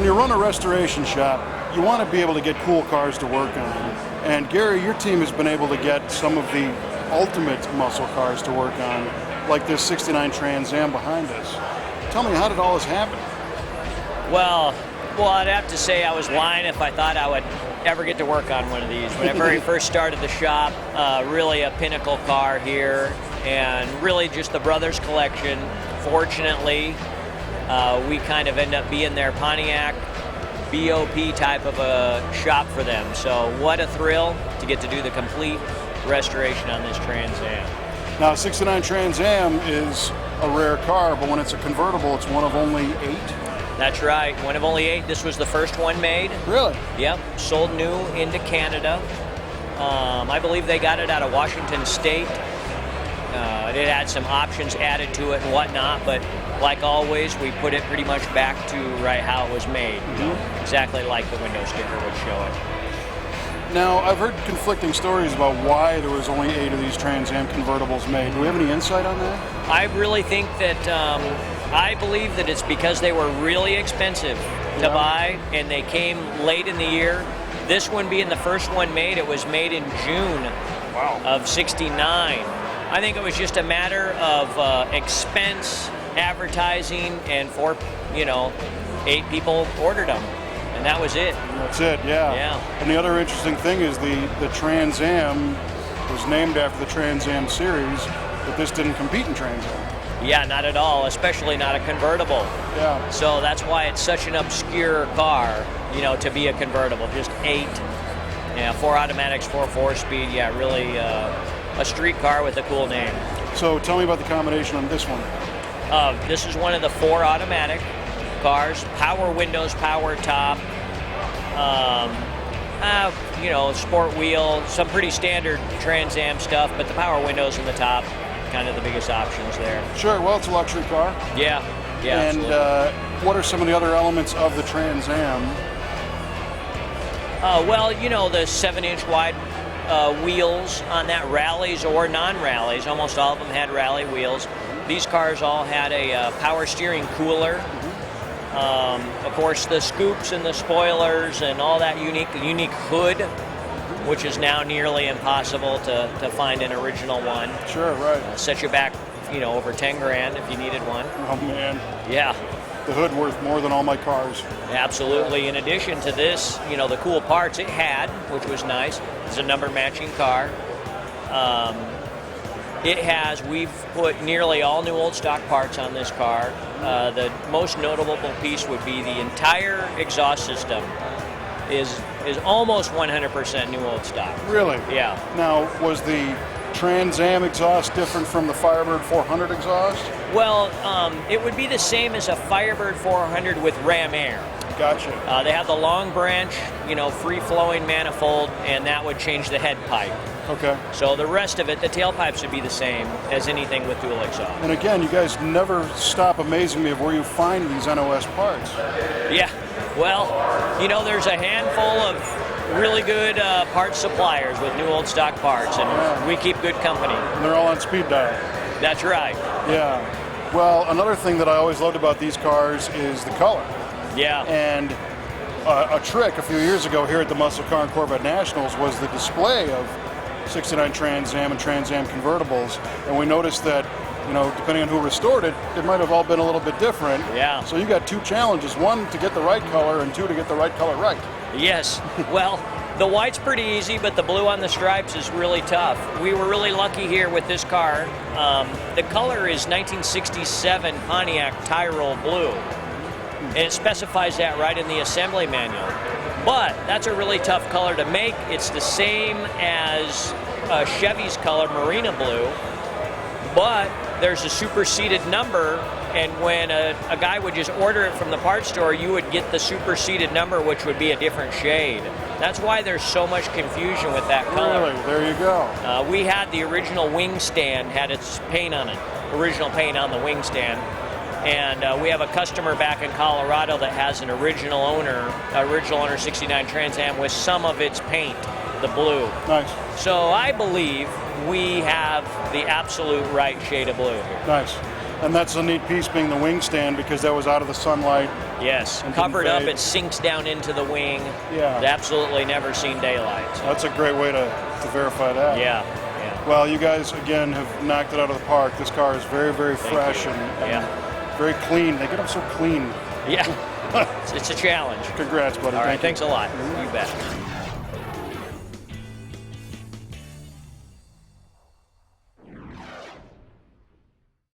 when you run a restoration shop, you want to be able to get cool cars to work on. And Gary, your team has been able to get some of the ultimate muscle cars to work on, like this 69 Trans Am behind us. Tell me, how did all this happen? Well, I'd have to say I was lying if I thought I would ever get to work on one of these. When I very first started the shop, really a pinnacle car here, and really just the brothers collection. Fortunately, we kind of end up being their Pontiac BOP type of a shop for them. So what a thrill to get to do the complete restoration on this Trans Am. Now, 69 Trans Am is a rare car, but when it's a convertible, it's one of only 8. That's right, one of only 8. This was the first one made. Really? Yep, sold new into Canada. I believe they got it out of Washington State. It had some options added to it and whatnot, but like always, we put it pretty much back to right how it was made. Mm-hmm. Exactly like the window sticker would show it. Now, I've heard conflicting stories about why there was only 8 of these Trans Am convertibles made. Do we have any insight on that? I really think that, I believe that it's because they were really expensive to buy, and they came late in the year. This one being the first one made, it was made in June of '69. I think it was just a matter of expense, advertising, and 8 people ordered them. And that was it. That's it, yeah. And the other interesting thing is the Trans Am was named after the Trans Am series, but this didn't compete in Trans Am. Yeah, not at all, especially not a convertible. Yeah. So that's why it's such an obscure car, to be a convertible. Just 8, 4 automatics, 4 4-speed. Yeah, really a street car with a cool name. So tell me about the combination on this one. This is one of the 4 automatic cars, power windows, power top, sport wheel, some pretty standard Trans Am stuff, but the power windows in the top, kind of the biggest options there. Sure, well, it's a luxury car. Yeah, and what are some of the other elements of the Trans Am? The 7-inch wide wheels on that, rallies or non-rallies. Almost all of them had rally wheels. These cars all had a power steering cooler. Of course, the scoops and the spoilers and all that unique hood, which is now nearly impossible to find an original one. Sure, right. Set you back, over 10 grand if you needed one. Oh man. Yeah. The hood worth more than all my cars. Absolutely. In addition to this, the cool parts it had, which was nice. It's a number matching car. We've put nearly all new old stock parts on this car. The most notable piece would be the entire exhaust system is almost 100% new old stock. Really? Yeah. Now, was the Trans Am exhaust different from the Firebird 400 exhaust? Well, it would be the same as a Firebird 400 with Ram Air. Gotcha. They have the long branch, free-flowing manifold, and that would change the head pipe. Okay. So the rest of it, the tailpipes would be the same as anything with dual exhaust. And again, you guys never stop amazing me of where you find these NOS parts. Yeah. Well, there's a handful of really good parts suppliers with new old stock parts, and we keep good company. And they're all on speed dial. That's right. Yeah. Well, another thing that I always loved about these cars is the color. Yeah. And a trick a few years ago here at the MuscleCar and Corvette Nationals was the display of 69 Trans Am and Trans Am convertibles, and we noticed that, depending on who restored it, it might have all been a little bit different. Yeah. So you got 2 challenges: 1 to get the right color, and 2 to get the right color right. Yes. Well, the white's pretty easy, but the blue on the stripes is really tough. We were really lucky here with this car. The color is 1967 Pontiac Tyrol blue, and it specifies that right in the assembly manual. But that's a really tough color to make. It's the same as Chevy's color, Marina Blue, but there's a superseded number, and when a guy would just order it from the parts store, you would get the superseded number, which would be a different shade. That's why there's so much confusion with that color. Really? There you go. We had the original wing stand, had its paint on it, original paint on the wing stand. And we have a customer back in Colorado that has an original owner 69 Trans Am with some of its paint, the blue. Nice. So I believe we have the absolute right shade of blue here. Nice. And that's a neat piece, being the wing stand, because that was out of the sunlight. Yes, and covered didn't up, fade. it sinks down into the wing. Yeah. It's absolutely never seen daylight. That's a great way to verify that. Yeah. Well, you guys, again, have knocked it out of the park. This car is very, very Thank fresh you. and very clean. They get them so clean. Yeah. It's a challenge. Congrats, buddy. All right, Thank you. thanks a lot. You bet.